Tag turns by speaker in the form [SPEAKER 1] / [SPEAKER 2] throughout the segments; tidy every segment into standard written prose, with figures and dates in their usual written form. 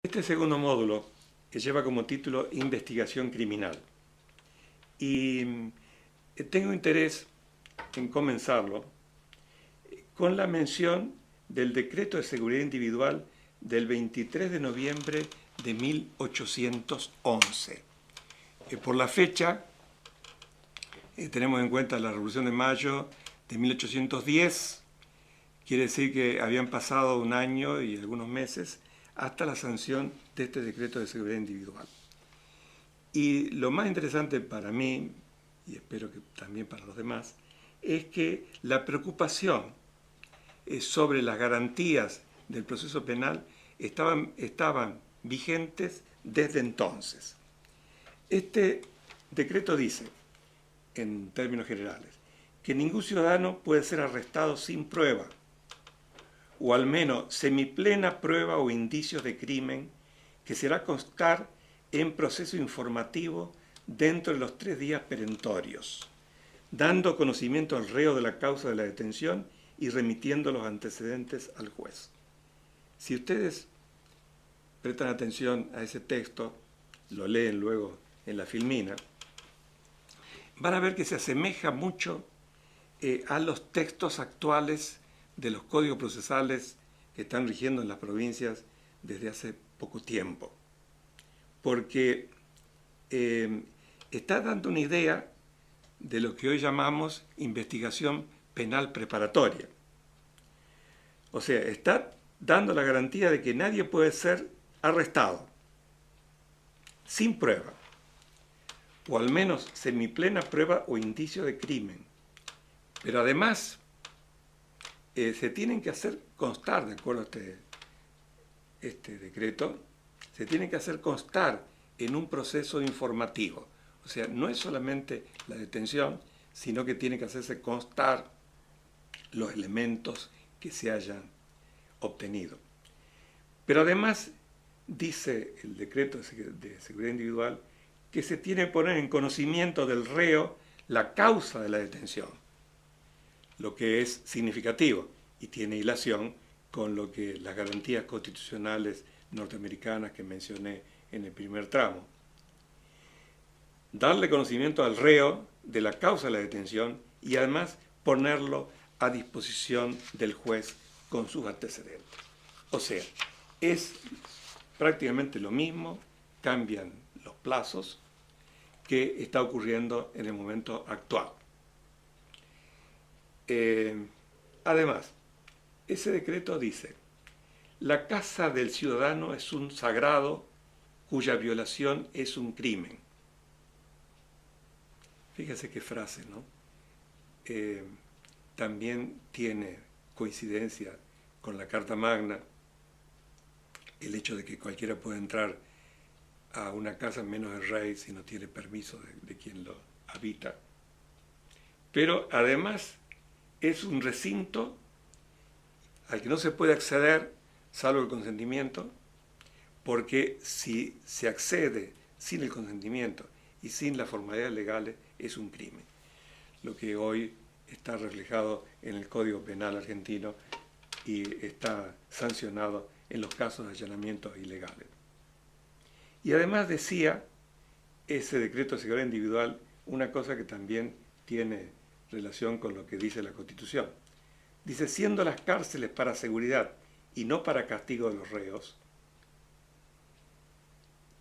[SPEAKER 1] Este segundo módulo que lleva como título Investigación Criminal. Y tengo interés en comenzarlo con la mención del Decreto de Seguridad Individual del 23 de noviembre de 1811. Por la fecha, tenemos en cuenta la Revolución de Mayo de 1810, quiere decir que habían pasado un año y algunos meses hasta la sanción de este decreto de seguridad individual. Y lo más interesante para mí, y espero que también para los demás, es que la preocupación sobre las garantías del proceso penal estaban vigentes desde entonces. Este decreto dice, en términos generales, que ningún ciudadano puede ser arrestado sin prueba, o al menos semiplena prueba o indicios de crimen, que se hará constar en proceso informativo dentro de los 3 días perentorios, dando conocimiento al reo de la causa de la detención y remitiendo los antecedentes al juez. Si ustedes prestan atención a ese texto, lo leen luego en la filmina, van a ver que se asemeja mucho a los textos actuales de los códigos procesales que están rigiendo en las provincias desde hace poco tiempo. Porque está dando una idea de lo que hoy llamamos investigación penal preparatoria. O sea, está dando la garantía de que nadie puede ser arrestado sin prueba, o al menos semiplena prueba o indicio de crimen. Pero además, se tienen que hacer constar, de acuerdo a este decreto, se tienen que hacer constar en un proceso informativo. O sea, no es solamente la detención, sino que tiene que hacerse constar los elementos que se hayan obtenido. Pero además, dice el decreto de seguridad individual, que se tiene que poner en conocimiento del reo la causa de la detención, lo que es significativo y tiene hilación con lo que las garantías constitucionales norteamericanas que mencioné en el primer tramo. Darle conocimiento al reo de la causa de la detención y además ponerlo a disposición del juez con sus antecedentes. O sea, es prácticamente lo mismo, cambian los plazos, que está ocurriendo en el momento actual. Además, ese decreto dice: la casa del ciudadano es un sagrado cuya violación es un crimen. Fíjense qué frase, ¿no? También tiene coincidencia con la Carta Magna el hecho de que cualquiera puede entrar a una casa menos el rey si no tiene permiso de quien lo habita. Pero además es un recinto al que no se puede acceder salvo el consentimiento, porque si se accede sin el consentimiento y sin las formalidades legales es un crimen, lo que hoy está reflejado en el Código Penal argentino y está sancionado en los casos de allanamientos ilegales. Y además decía ese decreto de seguridad individual una cosa que también tiene relación con lo que dice la Constitución. Dice: siendo las cárceles para seguridad y no para castigo de los reos,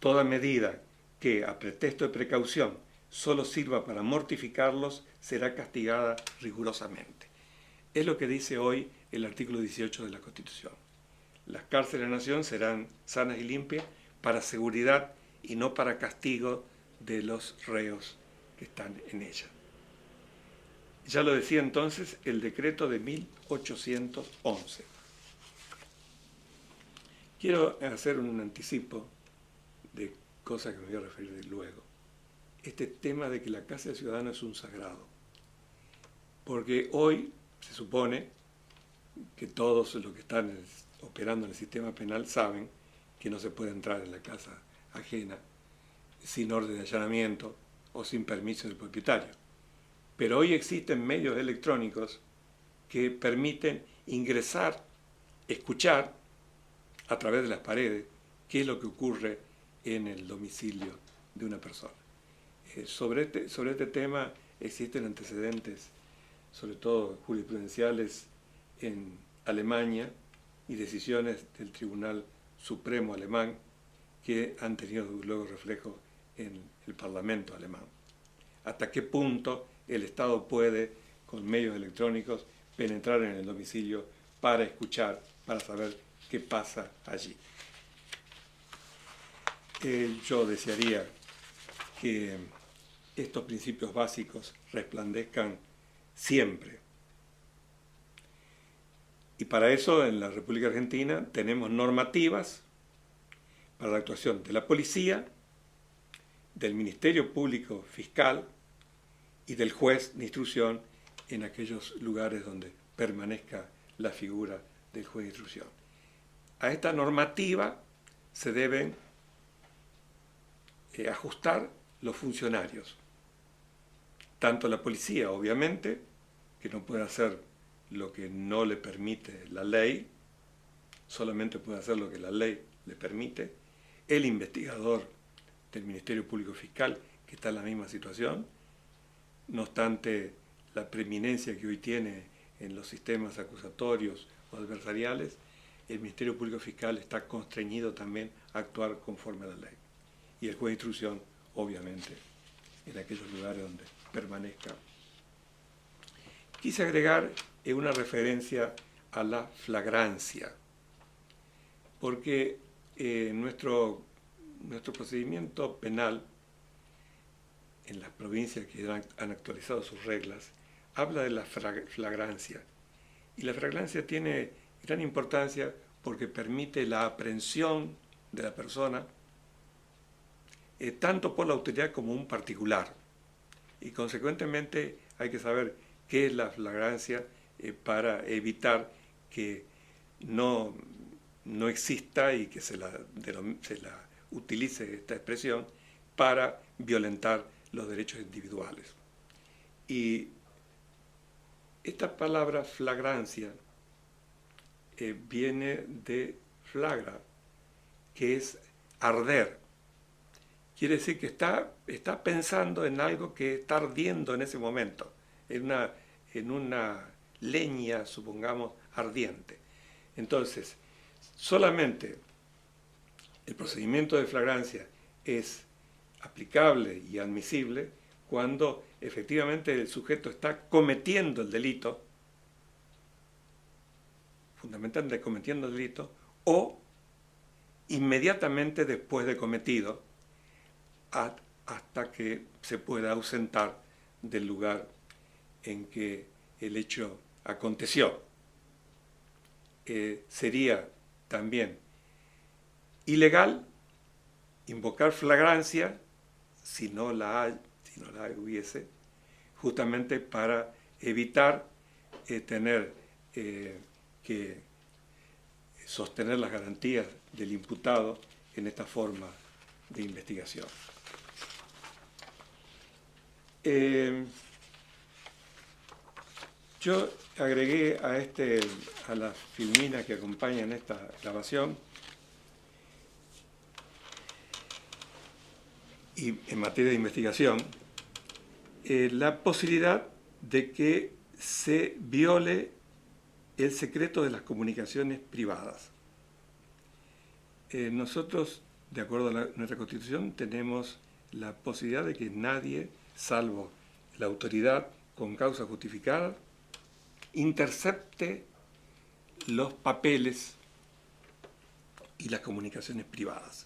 [SPEAKER 1] toda medida que, a pretexto de precaución, solo sirva para mortificarlos, será castigada rigurosamente. Es lo que dice hoy el artículo 18 de la Constitución. Las cárceles de la nación serán sanas y limpias para seguridad y no para castigo de los reos que están en ella. Ya lo decía entonces el decreto de 1811. Quiero hacer un anticipo de cosas que me voy a referir luego. Este tema de que la casa del ciudadano es un sagrado. Porque hoy se supone que todos los que están operando en el sistema penal saben que no se puede entrar en la casa ajena sin orden de allanamiento o sin permiso del propietario. Pero hoy existen medios electrónicos que permiten ingresar, escuchar a través de las paredes qué es lo que ocurre en el domicilio de una persona. Sobre este tema existen antecedentes, sobre todo jurisprudenciales en Alemania, y decisiones del Tribunal Supremo alemán que han tenido luego reflejo en el Parlamento alemán. ¿Hasta qué punto el Estado puede, con medios electrónicos, penetrar en el domicilio para escuchar, para saber qué pasa allí? Yo desearía que estos principios básicos resplandezcan siempre. Y para eso en la República Argentina tenemos normativas para la actuación de la policía, del Ministerio Público Fiscal y del juez de instrucción en aquellos lugares donde permanezca la figura del juez de instrucción. A esta normativa se deben ajustar los funcionarios, tanto la policía, obviamente, que no puede hacer lo que no le permite la ley, solamente puede hacer lo que la ley le permite, el investigador del Ministerio Público Fiscal, que está en la misma situación, no obstante la preeminencia que hoy tiene en los sistemas acusatorios o adversariales, el Ministerio Público Fiscal está constreñido también a actuar conforme a la ley. Y el juez de instrucción, obviamente, en aquellos lugares donde permanezca. Quise agregar una referencia a la flagrancia, porque nuestro procedimiento penal, en las provincias que han actualizado sus reglas, habla de la flagrancia. Y la flagrancia tiene gran importancia porque permite la aprehensión de la persona, tanto por la autoridad como un particular. Y consecuentemente hay que saber qué es la flagrancia para evitar que no exista y que se la utilice esta expresión para violentar los derechos individuales. Y esta palabra flagrancia viene de flagra, que es arder. Quiere decir que está pensando en algo que está ardiendo en ese momento, en una leña, supongamos, ardiente. Entonces, solamente el procedimiento de flagrancia es aplicable y admisible cuando efectivamente el sujeto está cometiendo el delito, fundamentalmente cometiendo el delito, o inmediatamente después de cometido, hasta que se pueda ausentar del lugar en que el hecho aconteció. Sería también ilegal invocar flagrancia si no la hubiese, justamente para evitar tener que sostener las garantías del imputado en esta forma de investigación. Yo agregué a las filminas que acompañan esta grabación, y en materia de investigación, la posibilidad de que se viole el secreto de las comunicaciones privadas. Nosotros, de acuerdo a nuestra Constitución, tenemos la posibilidad de que nadie, salvo la autoridad con causa justificada, intercepte los papeles y las comunicaciones privadas.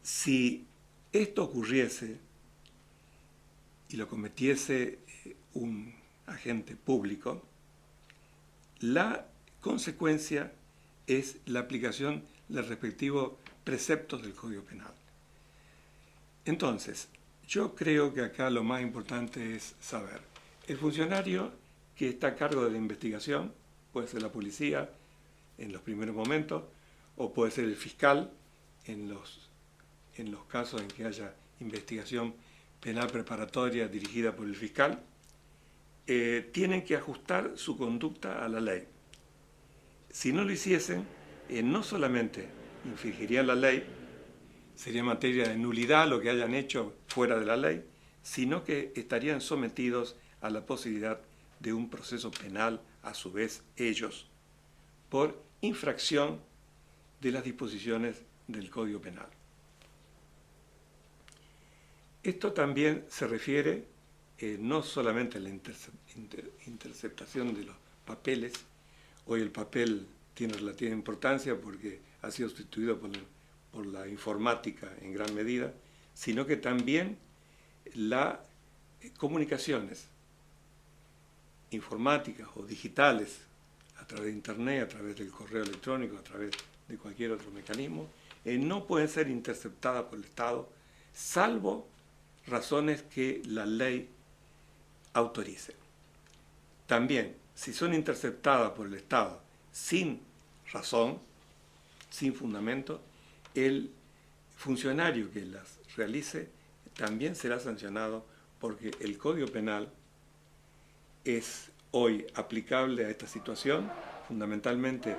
[SPEAKER 1] Si esto ocurriese y lo cometiese un agente público, la consecuencia es la aplicación de los respectivos preceptos del Código Penal. Entonces, yo creo que acá lo más importante es saber, el funcionario que está a cargo de la investigación, puede ser la policía en los primeros momentos, o puede ser el fiscal en los casos en que haya investigación penal preparatoria dirigida por el fiscal, tienen que ajustar su conducta a la ley. Si no lo hiciesen, no solamente infringirían la ley, sería materia de nulidad lo que hayan hecho fuera de la ley, sino que estarían sometidos a la posibilidad de un proceso penal, a su vez ellos, por infracción de las disposiciones del Código Penal. Esto también se refiere no solamente a la interceptación de los papeles. Hoy el papel tiene relativa importancia porque ha sido sustituido por la informática en gran medida, sino que también las comunicaciones informáticas o digitales a través de Internet, a través del correo electrónico, a través de cualquier otro mecanismo, no pueden ser interceptadas por el Estado, salvo razones que la ley autorice. También, si son interceptadas por el Estado sin razón, sin fundamento, el funcionario que las realice también será sancionado, porque el Código Penal es hoy aplicable a esta situación, fundamentalmente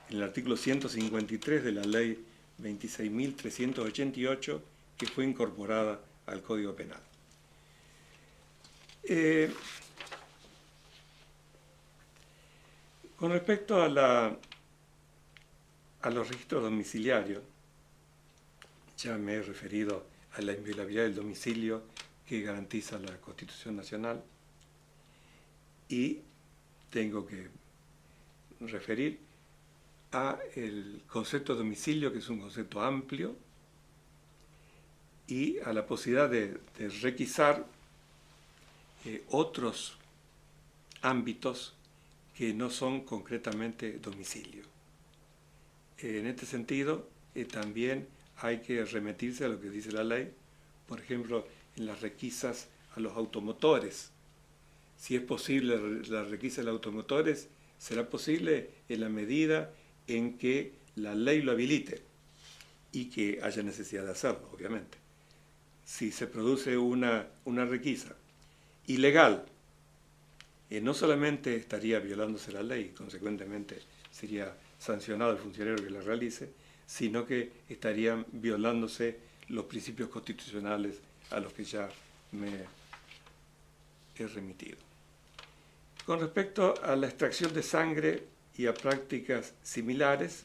[SPEAKER 1] en el artículo 153 de la ley 26.388, que fue incorporada al Código Penal. Con respecto a los registros domiciliarios, ya me he referido a la inviolabilidad del domicilio que garantiza la Constitución Nacional, y tengo que referir a el concepto de domicilio, que es un concepto amplio, y a la posibilidad de requisar otros ámbitos que no son concretamente domicilio. En este sentido, también hay que remitirse a lo que dice la ley, por ejemplo, en las requisas a los automotores. Si es posible la requisa de los automotores, será posible en la medida en que la ley lo habilite y que haya necesidad de hacerlo, obviamente. Si se produce una requisa ilegal, no solamente estaría violándose la ley, consecuentemente sería sancionado el funcionario que la realice, sino que estarían violándose los principios constitucionales a los que ya me he remitido. Con respecto a la extracción de sangre y a prácticas similares,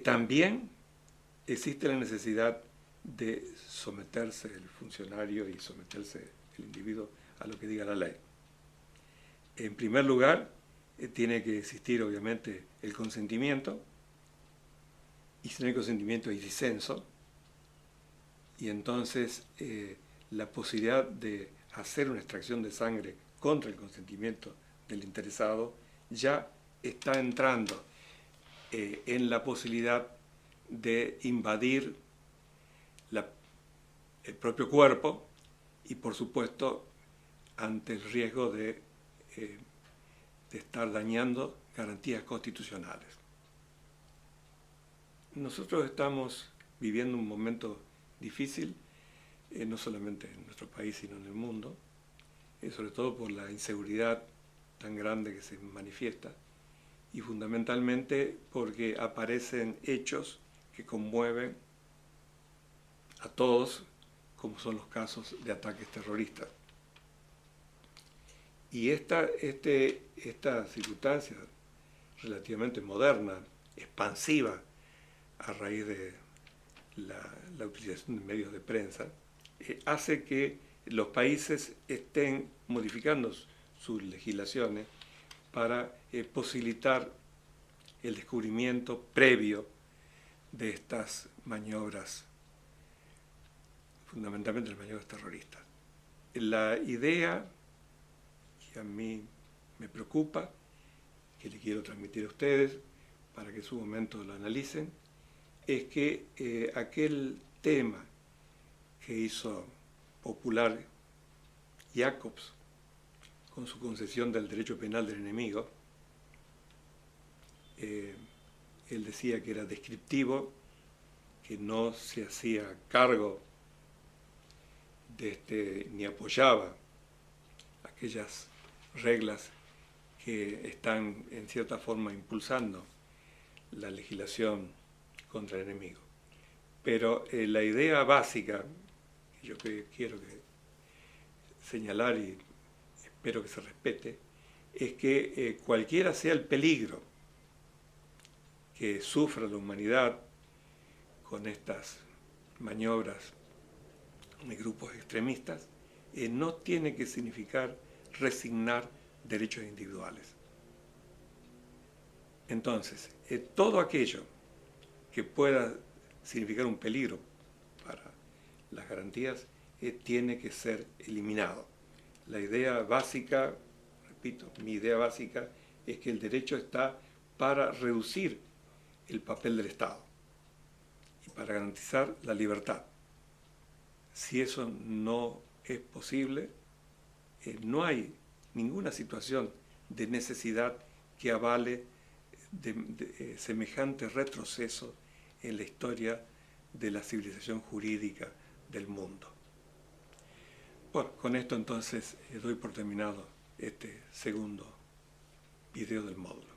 [SPEAKER 1] también existe la necesidad de someterse el funcionario y someterse el individuo a lo que diga la ley. En primer lugar, tiene que existir obviamente el consentimiento, y sin el consentimiento hay disenso, y entonces la posibilidad de hacer una extracción de sangre contra el consentimiento del interesado ya está entrando en la posibilidad de invadir el propio cuerpo, y por supuesto ante el riesgo de estar dañando garantías constitucionales. Nosotros estamos viviendo un momento difícil, no solamente en nuestro país, sino en el mundo, sobre todo por la inseguridad tan grande que se manifiesta, y fundamentalmente porque aparecen hechos que conmueven a todos, como son los casos de ataques terroristas. Y esta circunstancia relativamente moderna, expansiva, a raíz de la utilización de medios de prensa, hace que los países estén modificando sus legislaciones para posibilitar el descubrimiento previo de estas maniobras, fundamentalmente las maniobras terroristas. La idea que a mí me preocupa, que le quiero transmitir a ustedes para que en su momento lo analicen, es que aquel tema que hizo popular Jacobs con su concepción del derecho penal del enemigo, él decía que era descriptivo, que no se hacía cargo ni apoyaba aquellas reglas que están en cierta forma impulsando la legislación contra el enemigo. Pero la idea básica, que yo quiero señalar y espero que se respete, es que cualquiera sea el peligro que sufra la humanidad con estas maniobras de grupos extremistas, no tiene que significar resignar derechos individuales. Entonces, todo aquello que pueda significar un peligro para las garantías tiene que ser eliminado. La idea básica, repito, mi idea básica es que el derecho está para reducir el papel del Estado y para garantizar la libertad. Si eso no es posible, no hay ninguna situación de necesidad que avale semejante retroceso en la historia de la civilización jurídica del mundo. Bueno, con esto entonces doy por terminado este segundo video del módulo.